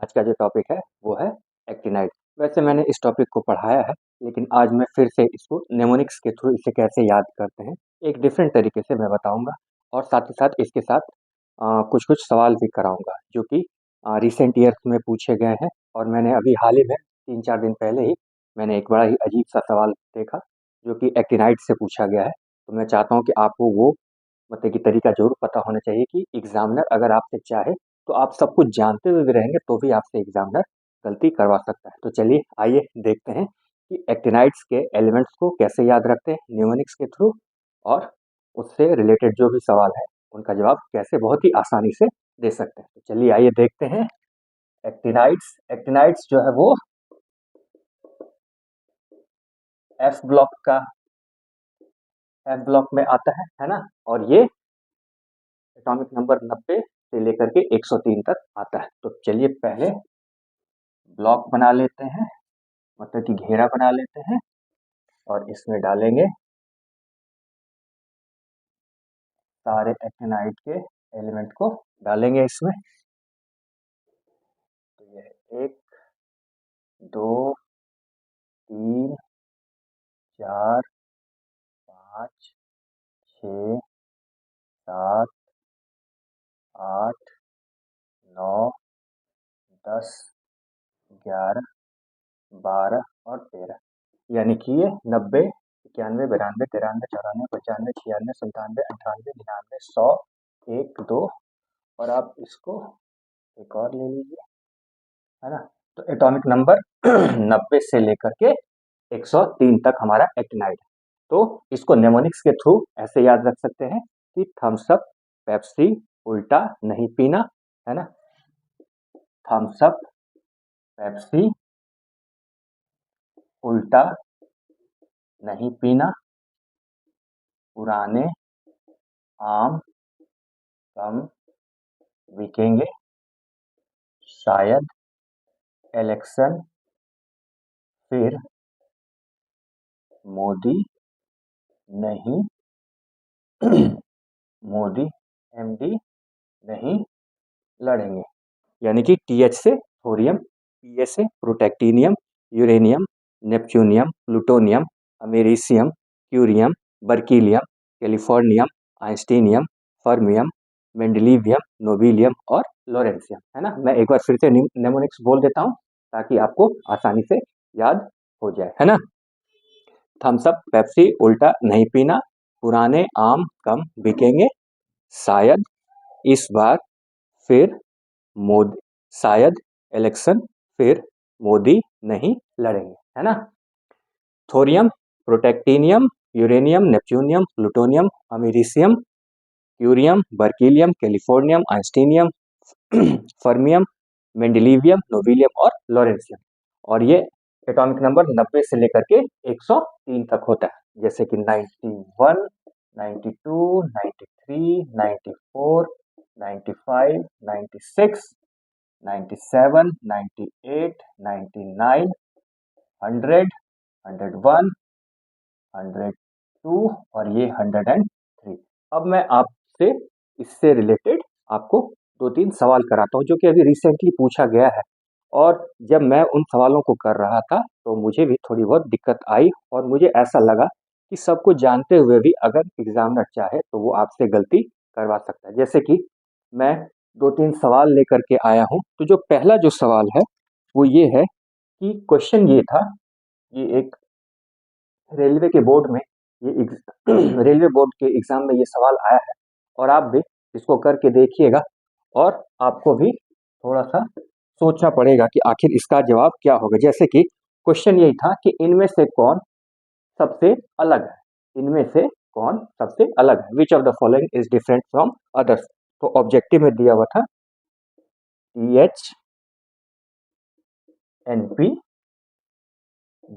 आज का जो टॉपिक है वो है एक्टिनाइड। वैसे मैंने इस टॉपिक को पढ़ाया है, लेकिन आज मैं फिर से इसको नेमोनिक्स के थ्रू इसे कैसे याद करते हैं एक डिफरेंट तरीके से मैं बताऊंगा। और साथ ही साथ इसके साथ कुछ कुछ सवाल भी कराऊंगा जो कि रिसेंट ईयर्स में पूछे गए हैं। और मैंने अभी हाल ही में 3-4 दिन पहले ही मैंने एक बड़ा ही अजीब सा सवाल देखा जो कि एक्टिनाइड से पूछा गया है। तो मैं चाहता हूँ कि आपको वो मतलब कि तरीका ज़रूर पता होना चाहिए कि एग्ज़ामिनर अगर आपसे चाहे तो आप सब कुछ जानते हुए भी रहेंगे तो भी आपसे एग्ज़ामिनर गलती करवा सकता है। तो चलिए आइए देखते हैं कि एक्टिनाइड्स के एलिमेंट्स को कैसे याद रखते हैं न्यूमेरिक्स के थ्रू, और उससे रिलेटेड जो भी सवाल है उनका जवाब कैसे बहुत ही आसानी से दे सकते हैं। तो चलिए आइए देखते हैं। एक्टिनाइड्स एक्टिनाइड्स जो है वो एफ ब्लॉक का एफ ब्लॉक में आता है ना। और ये एटॉमिक नंबर 90 से लेकर के 103 तक आता है। तो चलिए पहले ब्लॉक बना लेते हैं, मतलब कि घेरा बना लेते हैं, और इसमें डालेंगे सारे एक्टिनाइड के एलिमेंट को डालेंगे इसमें। तो ये 1, 2, 3, 4, 5, 6, 7, 8, 9, 10, 11, 12 और 13, यानी कि ये 90, 91, 92, 93, 94, 95, 96, 97, 98, 99, 100, 1, 2, और आप इसको एक और ले लीजिए, है ना। तो एटॉमिक नंबर 90 से लेकर के 103 तक हमारा एक्टिनाइड है। तो इसको नेमोनिक्स के थ्रू ऐसे याद रख सकते हैं कि थम्स अप, पेप्सी, उल्टा नहीं पीना, है ना। थम्स अप, पेप्सी, उल्टा नहीं पीना, पुराने आम कम बिकेंगे, शायद इलेक्शन फिर मोदी नहीं मोदी एमडी नहीं लड़ेंगे। यानी कि TH से थोरियम, PA से protactinium, uranium, neptunium, plutonium, americium, curium, berkelium, californium, einsteinium, fermium, mendelevium, nobelium और लॉरेंसियम, है ना। मैं एक बार फिर से नेमोनिक्स बोल देता हूँ ताकि आपको आसानी से याद हो जाए, है ना। थम्स अप, पेप्सी, उल्टा नहीं पीना, पुराने आम कम बिकेंगे, शायद इस बार फिर मोदी, शायद इलेक्शन फिर मोदी नहीं लड़ेंगे, है ना। Thorium, protactinium, uranium, neptunium, plutonium, americium, curium, berkelium, californium, einsteinium, fermium, mendelevium, nobelium और लॉरेंसियम। और ये एटॉमिक नंबर 90 से लेकर के 103 तक होता है, जैसे कि 91, 92, 93, 94, 95, 96, 97, 98, 99, 100, 101, 102 और ये 103। अब मैं आपसे इससे रिलेटेड आपको 2-3 सवाल कराता हूँ जो कि अभी रिसेंटली पूछा गया है। और जब मैं उन सवालों को कर रहा था तो मुझे भी थोड़ी बहुत दिक्कत आई, और मुझे ऐसा लगा कि सब कुछ जानते हुए भी अगर एग्जामिनर चाहे तो वो आपसे गलती करवा सकता है। जैसे कि मैं 2-3 सवाल लेकर के आया हूँ। तो जो पहला जो सवाल है वो ये है कि क्वेश्चन ये था, ये एक रेलवे के बोर्ड में रेलवे बोर्ड के एग्जाम में ये सवाल आया है, और आप भी इसको करके देखिएगा और आपको भी थोड़ा सा सोचना पड़ेगा कि आखिर इसका जवाब क्या होगा। जैसे कि क्वेश्चन यही था कि इनमें से कौन सबसे अलग है, इनमें से कौन सबसे अलग है, which of the following is different from others. तो ऑब्जेक्टिव में दिया हुआ था THNP,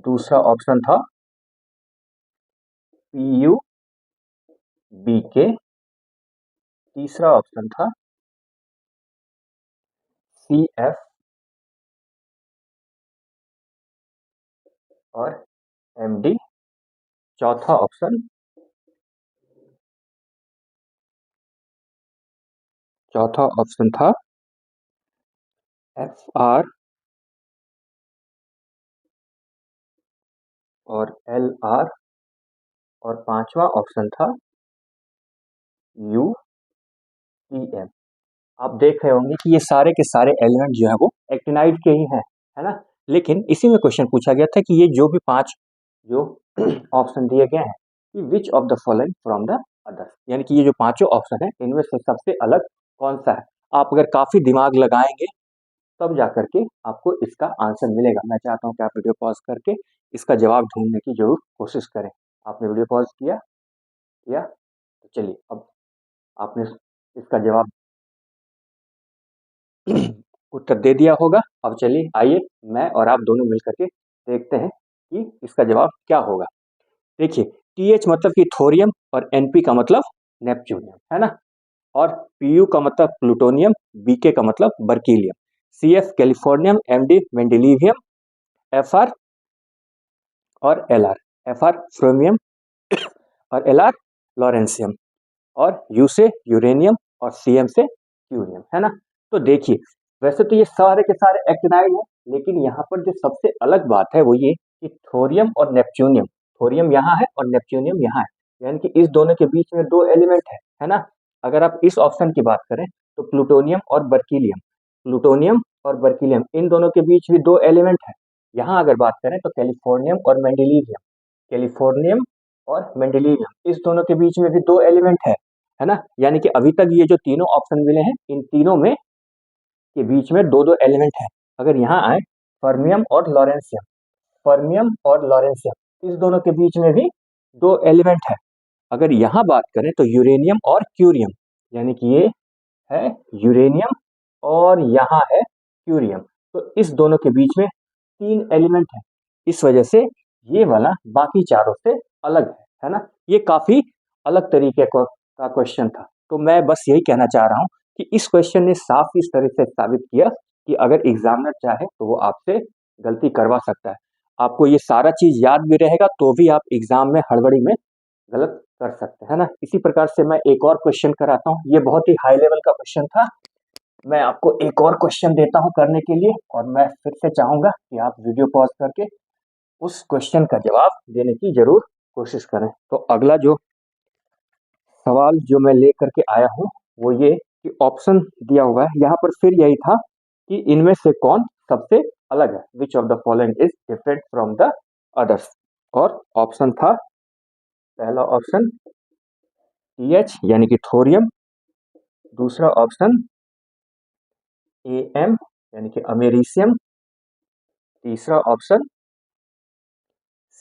दूसरा ऑप्शन था PUBK, तीसरा ऑप्शन था CF, और MD, चौथा ऑप्शन था FR और LR और पांचवा ऑप्शन था UTM। आप देख रहे होंगे कि ये सारे के सारे एलिमेंट जो है वो एक्टिनाइड के ही हैं, है ना। लेकिन इसी में क्वेश्चन पूछा गया था कि ये जो भी पांच जो ऑप्शन दिए गए हैं कि विच of the following from the others, यानी कि ये जो पांचों ऑप्शन है इनमें से सबसे अलग कौन सा है। आप अगर काफी दिमाग लगाएंगे तब जा करके आपको इसका आंसर मिलेगा। मैं चाहता हूँ कि आप वीडियो पॉज करके इसका जवाब ढूंढने की जरूर कोशिश करें। आपने वीडियो पॉज किया तो चलिए अब आपने इसका जवाब उत्तर दे दिया होगा। अब चलिए आइए मैं और आप दोनों मिल करके देखते हैं कि इसका जवाब क्या होगा। देखिए TH मतलब कि थोरियम और NP का मतलब नेपच्यूनियम, है ना। और PU का मतलब प्लूटोनियम, BK का मतलब बर्कीलियम, CF कैलिफोर्नियम, MD मेंडेलिवियम, FR और LR, FR फ्रोमियम और LR लॉरेंसियम, और U से यूरेनियम और CM से क्यूरियम, है ना। तो देखिए वैसे तो ये सारे के सारे एक्टिनाइड हैं, लेकिन यहाँ पर जो सबसे अलग बात है वो ये कि थोरियम और नेपच्यूनियम, थोरियम यहाँ है और नेपच्यूनियम यहाँ है, यानी कि इस दोनों के बीच में दो एलिमेंट है ना। अगर आप इस ऑप्शन की बात करें तो प्लूटोनियम और बर्कीलियम, प्लूटोनियम और बर्कीलियम इन दोनों के बीच भी दो एलिमेंट है। यहाँ अगर बात करें तो कैलिफोर्नियम और मेंडेलिवियम, कैलिफोर्नियम और मेंडेलिवियम इस दोनों के बीच में भी दो एलिमेंट है ना। यानी कि अभी तक ये जो तीनों ऑप्शन मिले हैं इन तीनों में के बीच में दो दो एलिमेंट है। अगर यहाँ आए फर्मियम और लॉरेंसियम, फर्मियम और लॉरेंसियम इस दोनों के बीच में भी दो एलिमेंट है। अगर यहाँ बात करें तो यूरेनियम और क्यूरियम, यानी कि ये है यूरेनियम और यहाँ है क्यूरियम, तो इस दोनों के बीच में तीन एलिमेंट है। इस वजह से ये वाला बाकी चारों से अलग है ना। ये काफी अलग तरीके का क्वेश्चन था। तो मैं बस यही कहना चाह रहा हूँ कि इस क्वेश्चन ने साफ इस तरह से साबित किया कि अगर एग्जामिनर चाहे तो वो आपसे गलती करवा सकता है। आपको ये सारा चीज याद भी रहेगा तो भी आप एग्जाम में हड़बड़ी में गलत कर सकते हैं ना। इसी प्रकार से मैं एक और क्वेश्चन कराता हूँ। ये बहुत ही हाई लेवल का क्वेश्चन था। मैं आपको एक और क्वेश्चन देता हूँ करने के लिए, और मैं फिर से चाहूंगा कि आप वीडियो पॉज करके उस क्वेश्चन का जवाब देने की जरूर कोशिश करें। तो अगला जो सवाल जो मैं लेकर के आया हूँ वो ये कि ऑप्शन दिया हुआ है यहाँ पर, फिर यही था कि इनमें से कौन सबसे अलग है, which of the following is different from the others. और ऑप्शन था पहला ऑप्शन TH यानी कि थोरियम, दूसरा ऑप्शन AM यानी कि अमेरिसियम, तीसरा ऑप्शन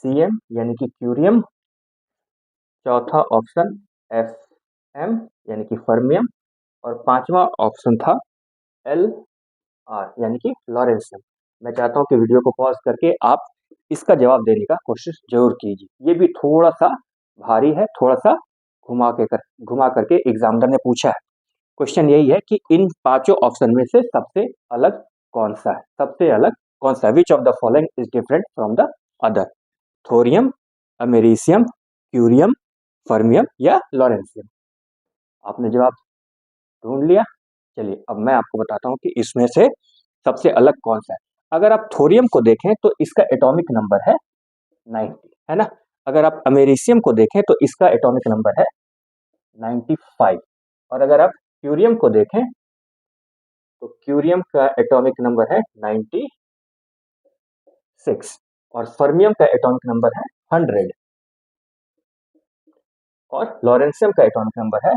CM यानी कि क्यूरियम, चौथा ऑप्शन FM यानी कि फर्मियम, और पांचवा ऑप्शन था LR यानी कि लॉरेंसियम। मैं चाहता हूं कि वीडियो को पॉज करके आप इसका जवाब देने का कोशिश जरूर कीजिए। ये भी थोड़ा सा भारी है, थोड़ा सा घुमा करके एग्जामिनर ने पूछा है। क्वेश्चन यही है कि इन पांचों ऑप्शन में से सबसे अलग कौन सा है, सबसे अलग कौन सा है, which of the following is different from the other, thorium, americium, curium, fermium या लॉरेंसियम। आपने जवाब ढूंढ लिया। चलिए अब मैं आपको बताता हूँ कि इसमें से सबसे अलग कौन सा है। अगर आप थोरियम को देखें तो इसका एटॉमिक नंबर है 90, है ना। अगर आप अमेरिसियम को देखें तो इसका एटॉमिक नंबर है 95, और अगर आप क्यूरियम को देखें तो क्यूरियम का एटॉमिक नंबर है 96, और फर्मियम का एटॉमिक नंबर है 100, और लॉरेंसियम का एटॉमिक नंबर है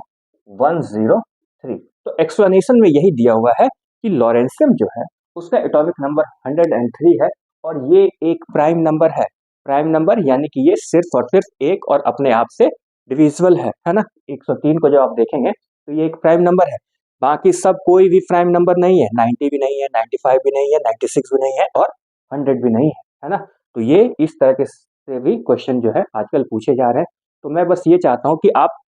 103। तो एक्सप्लेनेशन में यही दिया हुआ है कि लॉरेंसियम जो है उसका एटॉमिक नंबर 103 है, और ये एक प्राइम नंबर है। प्राइम नंबर यानी कि ये सिर्फ और सिर्फ एक और अपने आप से डिविजिबल है ना। 103 को जब आप देखेंगे तो ये एक प्राइम नंबर है। बाकी सब कोई भी प्राइम नंबर नहीं है, 90 भी नहीं है, 95 भी नहीं है, 96 भी नहीं है, और 100 भी नहीं है ना। तो ये इस तरह के से भी क्वेश्चन जो है आजकल पूछे जा रहे हैं। तो मैं बस ये चाहता हूं कि आप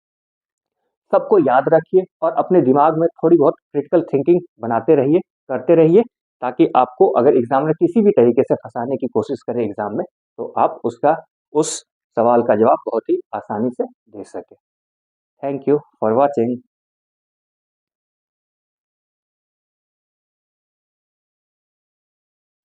सबको याद रखिए और अपने दिमाग में थोड़ी बहुत क्रिटिकल थिंकिंग बनाते रहिए, करते रहिए, ताकि आपको अगर एग्जामिनर किसी भी तरीके से फंसाने की कोशिश करे एग्जाम में तो आप उस सवाल का जवाब बहुत ही आसानी से दे सके। Thank you for watching.